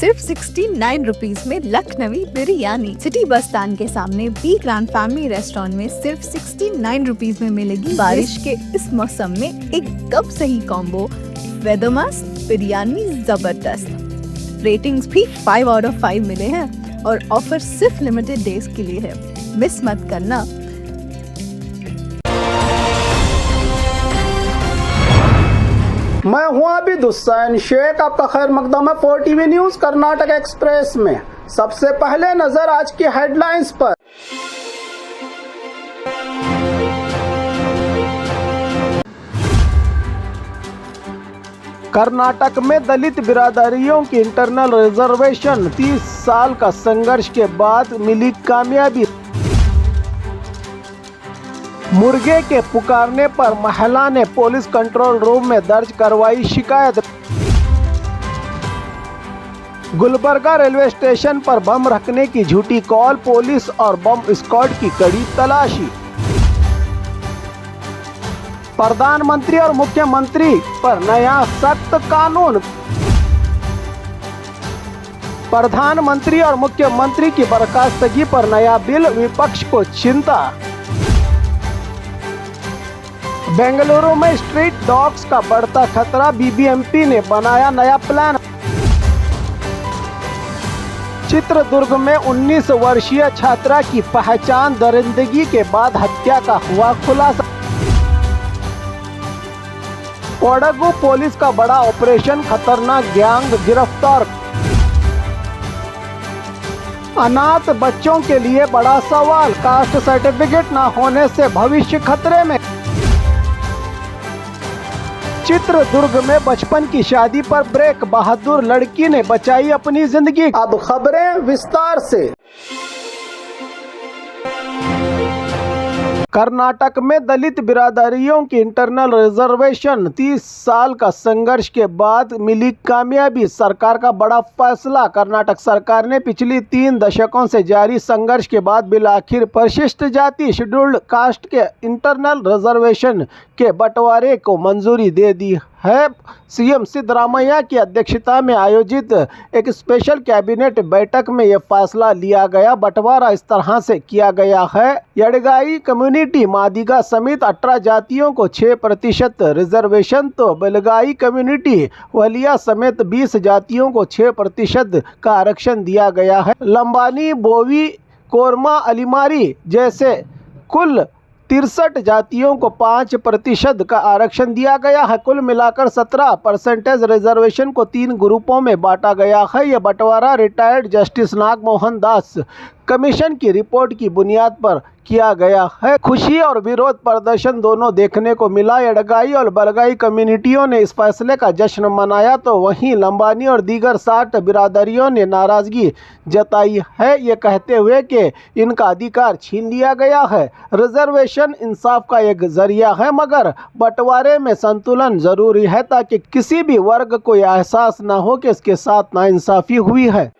सिर्फ 69 रुपीज में लखनवी बिरयानी। सिटी बस स्टैंड के सामने बी ग्रैंड फैमिली रेस्टोरेंट में सिर्फ 69 रुपीज में मिलेगी। बारिश के इस मौसम में एक कप सही कॉम्बो वेदर मस्त बिरयानी जबरदस्त। रेटिंग्स भी 5 आउट ऑफ 5 मिले हैं और ऑफर सिर्फ लिमिटेड डेज के लिए है, मिस मत करना। मैं हूं अभी हुसैन शेख, आपका खैर मकदम है 4TV न्यूज कर्नाटक एक्सप्रेस में। सबसे पहले नजर आज की हेडलाइंस पर। कर्नाटक में दलित बिरादरियों की इंटरनल रिजर्वेशन, 30 साल का संघर्ष के बाद मिली कामयाबी। मुर्गे के पुकारने पर महिला ने पुलिस कंट्रोल रूम में दर्ज करवाई शिकायत। गुलबर्गा रेलवे स्टेशन पर बम रखने की झूठी कॉल, पुलिस और बम स्क्वाड की कड़ी तलाशी। प्रधानमंत्री और मुख्यमंत्री पर नया सख्त कानून। प्रधानमंत्री और मुख्यमंत्री की बर्खास्तगी पर नया बिल, विपक्ष को चिंता। बेंगलुरु में स्ट्रीट डॉग्स का बढ़ता खतरा, बीबीएमपी ने बनाया नया प्लान। चित्रदुर्ग में 19 वर्षीय छात्रा की पहचान, दरिंदगी के बाद हत्या का हुआ खुलासा। कोडगु पुलिस का बड़ा ऑपरेशन, खतरनाक गैंग गिरफ्तार। अनाथ बच्चों के लिए बड़ा सवाल, कास्ट सर्टिफिकेट न होने से भविष्य खतरे में। चित्रदुर्ग में बचपन की शादी पर ब्रेक, बहादुर लड़की ने बचाई अपनी जिंदगी। अब खबरें विस्तार से। कर्नाटक में दलित बिरादरियों की इंटरनल रिजर्वेशन, 30 साल का संघर्ष के बाद मिली कामयाबी। सरकार का बड़ा फैसला। कर्नाटक सरकार ने पिछली 3 दशकों से जारी संघर्ष के बाद बिलाखिर परिशिष्ट जाति शेड्यूल्ड कास्ट के इंटरनल रिजर्वेशन के बंटवारे को मंजूरी दे दी है। सीएम सिद्धरामैया की अध्यक्षता में आयोजित एक स्पेशल कैबिनेट बैठक में यह फैसला लिया गया। बंटवारा इस तरह से किया गया है। यडगाई कम्युनिटी, मादिगा समेत 18 जातियों को 6% रिजर्वेशन, तो बेलगाई कम्युनिटी, वलिया समेत 20 जातियों को 6% का आरक्षण दिया गया है। लंबानी, बोवी, कोरमा, अलीमारी जैसे कुल 63 जातियों को 5% का आरक्षण दिया गया है। कुल मिलाकर 17% रिजर्वेशन को 3 ग्रुपों में बांटा गया है। यह बंटवारा रिटायर्ड जस्टिस नागमोहन दास कमीशन की रिपोर्ट की बुनियाद पर किया गया है। खुशी और विरोध प्रदर्शन दोनों देखने को मिला। यडगाई और बलगाई कम्युनिटियों ने इस फैसले का जश्न मनाया, तो वहीं लंबानी और दीगर 60 बिरादरियों ने नाराजगी जताई है, ये कहते हुए कि इनका अधिकार छीन लिया गया है। रिजर्वेशन इंसाफ का एक जरिया है, मगर बंटवारे में संतुलन जरूरी है ताकि किसी भी वर्ग को यह एहसास न हो कि इसके साथ नाइंसाफी हुई है।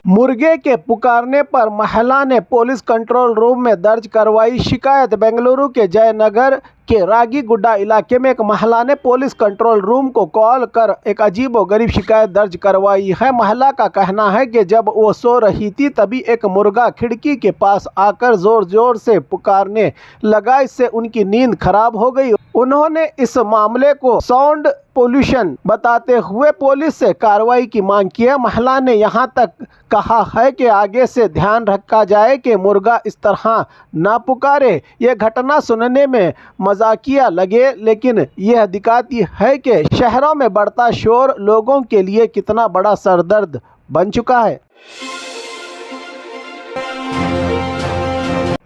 मुर्गे के पुकारने पर महिला ने पुलिस कंट्रोल रूम में दर्ज करवाई शिकायत। बेंगलुरु के जयनगर के रागीगुड्डा इलाके में एक महिला ने पुलिस कंट्रोल रूम को कॉल कर एक अजीबोगरीब शिकायत दर्ज करवाई है। महिला का कहना है कि जब वो सो रही थी तभी एक मुर्गा खिड़की के पास आकर जोर जोर से पुकारने लगा, इससे उनकी नींद खराब हो गई। उन्होंने इस मामले को साउंड पोल्यूशन बताते हुए पुलिस से कार्रवाई की मांग की है। महिला ने यहां तक कहा है कि आगे से ध्यान रखा जाए कि मुर्गा इस तरह ना पुकारे। यह घटना सुनने में मजाकिया लगे, लेकिन यह दिखाती है कि शहरों में बढ़ता शोर लोगों के लिए कितना बड़ा सरदर्द बन चुका है।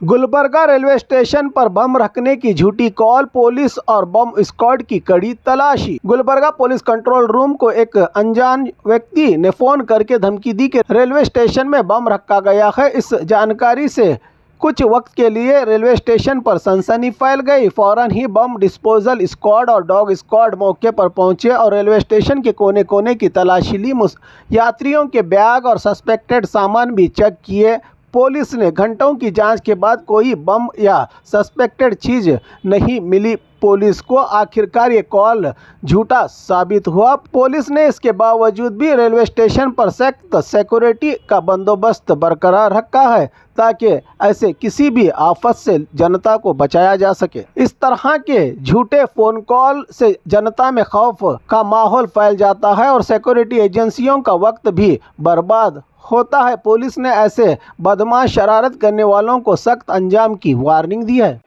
गुलबर्गा रेलवे स्टेशन पर बम रखने की झूठी कॉल, पुलिस और बम स्क्वाड की कड़ी तलाशी। गुलबर्गा पुलिस कंट्रोल रूम को एक अनजान व्यक्ति ने फोन करके धमकी दी कि रेलवे स्टेशन में बम रखा गया है। इस जानकारी से कुछ वक्त के लिए रेलवे स्टेशन पर सनसनी फैल गई। फौरन ही बम डिस्पोजल स्क्वाड और डॉग स्क्वाड मौके पर पहुंचे और रेलवे स्टेशन के कोने कोने की तलाशी ली। यात्रियों के बैग और सस्पेक्टेड सामान भी चेक किए। पुलिस ने घंटों की जांच के बाद कोई बम या सस्पेक्टेड चीज़ नहीं मिली। पुलिस को आखिरकार ये कॉल झूठा साबित हुआ। पुलिस ने इसके बावजूद भी रेलवे स्टेशन पर सख्त सिक्योरिटी का बंदोबस्त बरकरार रखा है ताकि ऐसे किसी भी आफत से जनता को बचाया जा सके। इस तरह के झूठे फोन कॉल से जनता में खौफ का माहौल फैल जाता है और सिक्योरिटी एजेंसियों का वक्त भी बर्बाद होता है। पुलिस ने ऐसे बदमाश शरारत करने वालों को सख्त अंजाम की वार्निंग दी है।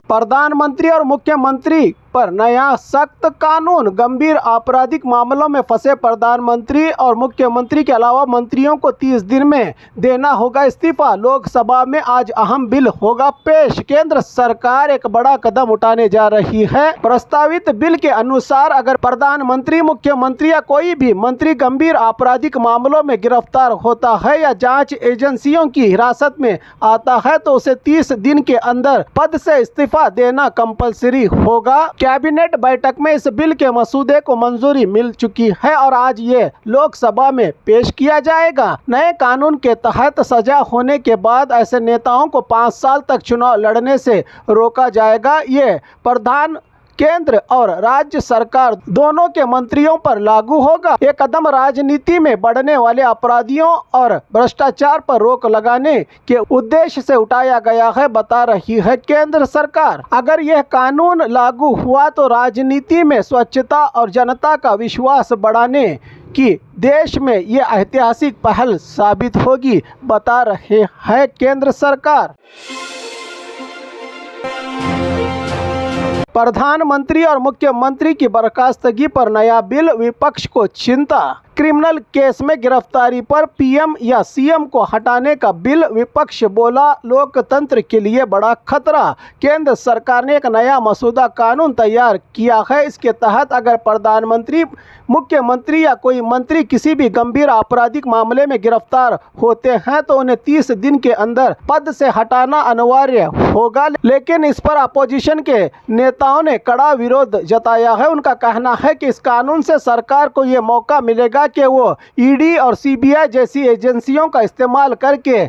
प्रधानमंत्री और मुख्यमंत्री पर नया सख्त कानून। गंभीर आपराधिक मामलों में फंसे प्रधानमंत्री और मुख्यमंत्री के अलावा मंत्रियों को 30 दिन में देना होगा इस्तीफा। लोकसभा में आज अहम बिल होगा पेश। केंद्र सरकार एक बड़ा कदम उठाने जा रही है। प्रस्तावित बिल के अनुसार अगर प्रधानमंत्री, मुख्यमंत्री या कोई भी मंत्री गंभीर आपराधिक मामलों में गिरफ्तार होता है या जांच एजेंसियों की हिरासत में आता है तो उसे 30 दिन के अंदर पद से इस्तीफा देना कंपलसरी होगा। कैबिनेट बैठक में इस बिल के मसूदे को मंजूरी मिल चुकी है और आज ये लोकसभा में पेश किया जाएगा। नए कानून के तहत सजा होने के बाद ऐसे नेताओं को 5 साल तक चुनाव लड़ने से रोका जाएगा। ये प्रधान केंद्र और राज्य सरकार दोनों के मंत्रियों पर लागू होगा। ये कदम राजनीति में बढ़ने वाले अपराधियों और भ्रष्टाचार पर रोक लगाने के उद्देश्य से उठाया गया है, बता रही है केंद्र सरकार। अगर यह कानून लागू हुआ तो राजनीति में स्वच्छता और जनता का विश्वास बढ़ाने की देश में ये ऐतिहासिक पहल साबित होगी, बता रहे हैं केंद्र सरकार। प्रधानमंत्री और मुख्यमंत्री की बर्खास्तगी पर नया बिल, विपक्ष को चिंता। क्रिमिनल केस में गिरफ्तारी पर पीएम या सीएम को हटाने का बिल, विपक्ष बोला लोकतंत्र के लिए बड़ा खतरा। केंद्र सरकार ने एक नया मसूदा कानून तैयार किया है। इसके तहत अगर प्रधानमंत्री, मुख्यमंत्री या कोई मंत्री किसी भी गंभीर आपराधिक मामले में गिरफ्तार होते हैं तो उन्हें 30 दिन के अंदर पद से हटाना अनिवार्य होगा। लेकिन इस पर अपोजिशन के नेताओं ने कड़ा विरोध जताया है। उनका कहना है कि इस कानून से सरकार को ये मौका मिलेगा कि वो ईडी और सीबीआई जैसी एजेंसियों का इस्तेमाल करके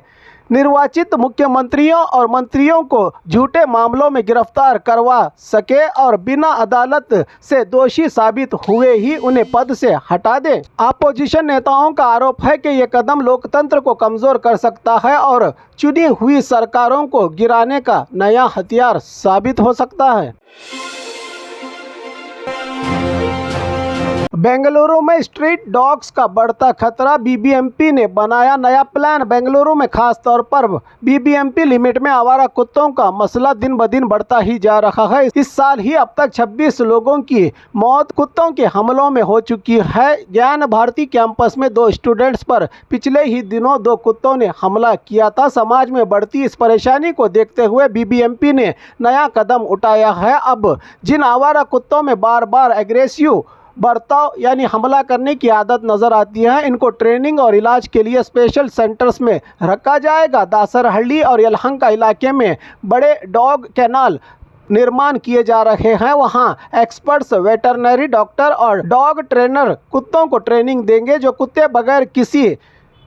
निर्वाचित मुख्यमंत्रियों और मंत्रियों को झूठे मामलों में गिरफ्तार करवा सके और बिना अदालत से दोषी साबित हुए ही उन्हें पद से हटा दे। अपोजिशन नेताओं का आरोप है कि ये कदम लोकतंत्र को कमजोर कर सकता है और चुनी हुई सरकारों को गिराने का नया हथियार साबित हो सकता है। बेंगलुरु में स्ट्रीट डॉग्स का बढ़ता खतरा, बीबीएमपी ने बनाया नया प्लान। बेंगलुरु में खास तौर पर बीबीएमपी लिमिट में आवारा कुत्तों का मसला दिन ब दिन बढ़ता ही जा रहा है। इस साल ही अब तक 26 लोगों की मौत कुत्तों के हमलों में हो चुकी है। ज्ञान भारती कैंपस में 2 स्टूडेंट्स पर पिछले ही दिनों 2 कुत्तों ने हमला किया था। समाज में बढ़ती इस परेशानी को देखते हुए बीबीएमपी ने नया कदम उठाया है। अब जिन आवारा कुत्तों में बार बार एग्रेसिव बर्ताव यानी हमला करने की आदत नजर आती है, इनको ट्रेनिंग और इलाज के लिए स्पेशल सेंटर्स में रखा जाएगा। दासरहಳ್ಳಿ और यलहंका इलाके में बड़े डॉग कैनाल निर्माण किए जा रहे हैं। वहां एक्सपर्ट्स, वेटरनरी डॉक्टर और डॉग ट्रेनर कुत्तों को ट्रेनिंग देंगे। जो कुत्ते बगैर किसी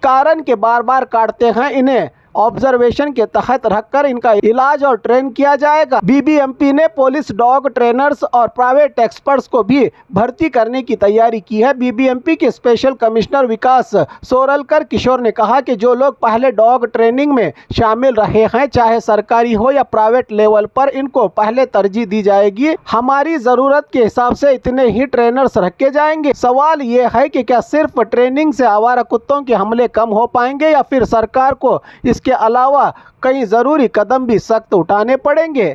कारण के बार बार काटते हैं, इन्हें ऑब्जर्वेशन के तहत रखकर इनका इलाज और ट्रेन किया जाएगा। बीबीएमपी ने पुलिस, डॉग ट्रेनर्स और प्राइवेट एक्सपर्ट्स को भी भर्ती करने की तैयारी की है। बीबीएमपी के स्पेशल कमिश्नर विकास सोरलकर किशोर ने कहा कि जो लोग पहले डॉग ट्रेनिंग में शामिल रहे हैं, चाहे सरकारी हो या प्राइवेट लेवल पर, इनको पहले तरजीह दी जाएगी। हमारी ज़रूरत के हिसाब से इतने ही ट्रेनर्स रखे जाएंगे। सवाल ये है कि क्या सिर्फ ट्रेनिंग से आवारा कुत्तों के हमले कम हो पाएंगे या फिर सरकार को इसके अलावा कई जरूरी कदम भी सख्त उठाने पड़ेंगे।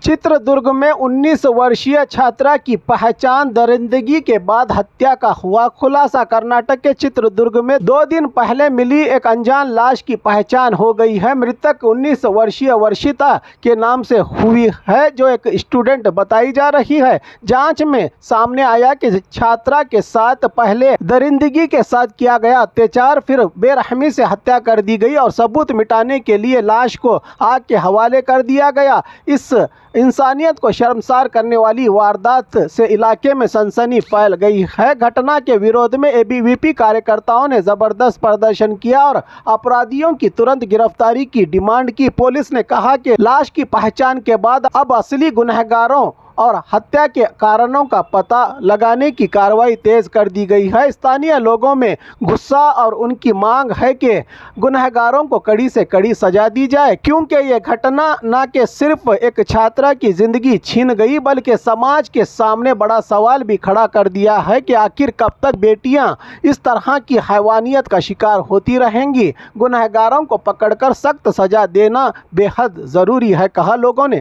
चित्रदुर्ग में 19 वर्षीय छात्रा की पहचान, दरिंदगी के बाद हत्या का हुआ खुलासा। कर्नाटक के चित्रदुर्ग में 2 दिन पहले मिली एक अनजान लाश की पहचान हो गई है। मृतक 19 वर्षीय वर्षिता के नाम से हुई है, जो एक स्टूडेंट बताई जा रही है। जांच में सामने आया कि छात्रा के साथ पहले दरिंदगी के साथ किया गया अत्याचार, फिर बेरहमी से हत्या कर दी गई और सबूत मिटाने के लिए लाश को आग के हवाले कर दिया गया। इस इंसानियत को शर्मसार करने वाली वारदात से इलाके में सनसनी फैल गई है। घटना के विरोध में एबीवीपी कार्यकर्ताओं ने जबरदस्त प्रदर्शन किया और अपराधियों की तुरंत गिरफ्तारी की डिमांड की। पुलिस ने कहा कि लाश की पहचान के बाद अब असली गुनहगारों और हत्या के कारणों का पता लगाने की कार्रवाई तेज कर दी गई है। स्थानीय लोगों में गुस्सा और उनकी मांग है कि गुनहगारों को कड़ी से कड़ी सजा दी जाए, क्योंकि ये घटना न कि सिर्फ एक छात्रा की जिंदगी छीन गई बल्कि समाज के सामने बड़ा सवाल भी खड़ा कर दिया है कि आखिर कब तक बेटियां इस तरह की हैवानियत का शिकार होती रहेंगी। गुनहगारों को पकड़कर सख्त सजा देना बेहद ज़रूरी है, कहा लोगों ने।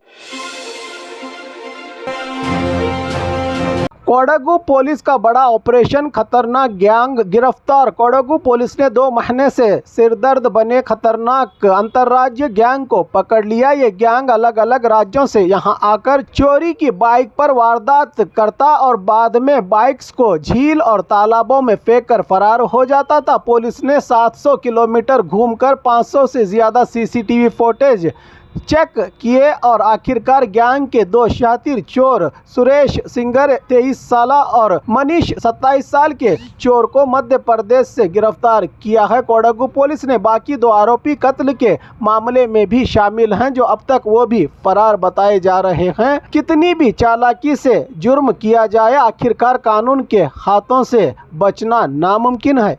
कोडगु पुलिस का बड़ा ऑपरेशन, खतरनाक गैंग गिरफ्तार। कोडगु पुलिस ने 2 महीने से सिरदर्द बने खतरनाक अंतर्राज्यीय गैंग को पकड़ लिया। ये गैंग अलग अलग राज्यों से यहां आकर चोरी की बाइक पर वारदात करता और बाद में बाइक्स को झील और तालाबों में फेंककर फरार हो जाता था। पुलिस ने 700 किलोमीटर घूमकर 500 से ज़्यादा सीसीटीवी फुटेज चेक किए और आखिरकार गैंग के 2 शातिर चोर सुरेश सिंगर 23 साल और मनीष 27 साल के चोर को मध्य प्रदेश से गिरफ्तार किया है। कोडगु पुलिस ने बाकी 2 आरोपी कत्ल के मामले में भी शामिल हैं, जो अब तक वो भी फरार बताए जा रहे हैं। कितनी भी चालाकी से जुर्म किया जाए, आखिरकार कानून के हाथों से बचना नामुमकिन है।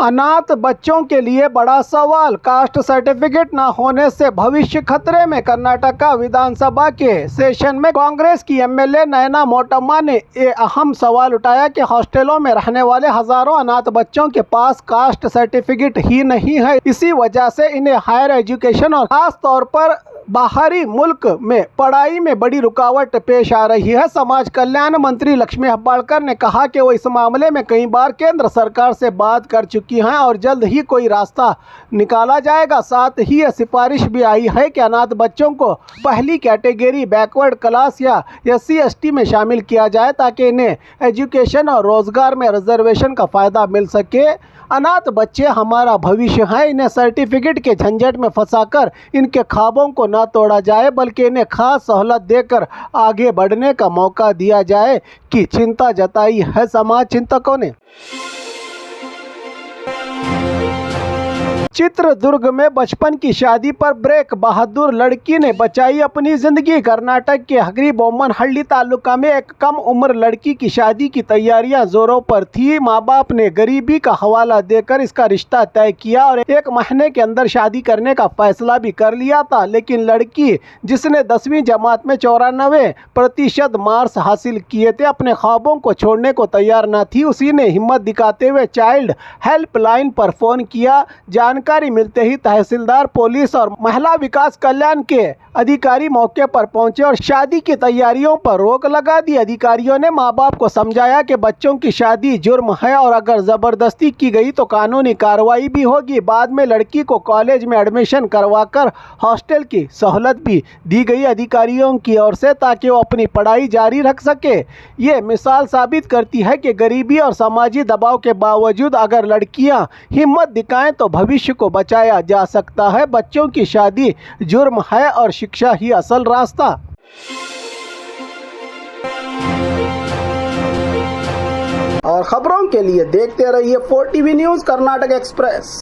अनाथ बच्चों के लिए बड़ा सवाल, कास्ट सर्टिफिकेट न होने से भविष्य खतरे में। कर्नाटक विधानसभा के सेशन में कांग्रेस की एमएलए नयना मोटम्मा ने ये अहम सवाल उठाया कि हॉस्टलों में रहने वाले हजारों अनाथ बच्चों के पास कास्ट सर्टिफिकेट ही नहीं है। इसी वजह से इन्हें हायर एजुकेशन और खास तौर पर बाहरी मुल्क में पढ़ाई में बड़ी रुकावट पेश आ रही है। समाज कल्याण मंत्री लक्ष्मी हेब्बाळकर ने कहा कि वो इस मामले में कई बार केंद्र सरकार से बात कर चुकी हैं और जल्द ही कोई रास्ता निकाला जाएगा। साथ ही यह सिफारिश भी आई है कि अनाथ बच्चों को पहली कैटेगरी बैकवर्ड क्लास या SC/ST में शामिल किया जाए ताकि इन्हें एजुकेशन और रोजगार में रिजर्वेशन का फ़ायदा मिल सके। अनाथ बच्चे हमारा भविष्य हैं, इन्हें सर्टिफिकेट के झंझट में फंसाकर इनके ख्वाबों को न तोड़ा जाए बल्कि इन्हें खास सहूलत देकर आगे बढ़ने का मौका दिया जाए की चिंता जताई है समाज चिंतकों ने। चित्रदुर्ग में बचपन की शादी पर ब्रेक, बहादुर लड़की ने बचाई अपनी जिंदगी। कर्नाटक के हगरीबोम्मनहल्ली तालुका में एक कम उम्र लड़की की शादी की तैयारियां जोरों पर थी। माँ बाप ने गरीबी का हवाला देकर इसका रिश्ता तय किया और 1 महीने के अंदर शादी करने का फैसला भी कर लिया था, लेकिन लड़की जिसने 10वीं जमात में 94% मार्क्स हासिल किए थे अपने ख्वाबों को छोड़ने को तैयार न थी। उसी ने हिम्मत दिखाते हुए चाइल्ड हेल्पलाइन पर फोन किया। जानकारी मिलते ही तहसीलदार, पुलिस और महिला विकास कल्याण के अधिकारी मौके पर पहुंचे और शादी की तैयारियों पर रोक लगा दी। अधिकारियों ने मां बाप को समझाया कि बच्चों की शादी जुर्म है और अगर जबरदस्ती की गई तो कानूनी कार्रवाई भी होगी। बाद में लड़की को कॉलेज में एडमिशन करवाकर हॉस्टल की सहूलत भी दी गई अधिकारियों की ओर से ताकि वो अपनी पढ़ाई जारी रख सके। ये मिसाल साबित करती है कि गरीबी और समाजी दबाव के बावजूद अगर लड़कियां हिम्मत दिखाएं तो भविष्य को बचाया जा सकता है। बच्चों की शादी जुर्म है और शिक्षा ही असल रास्ता। और खबरों के लिए देखते रहिए 4TV न्यूज़ कर्नाटक एक्सप्रेस।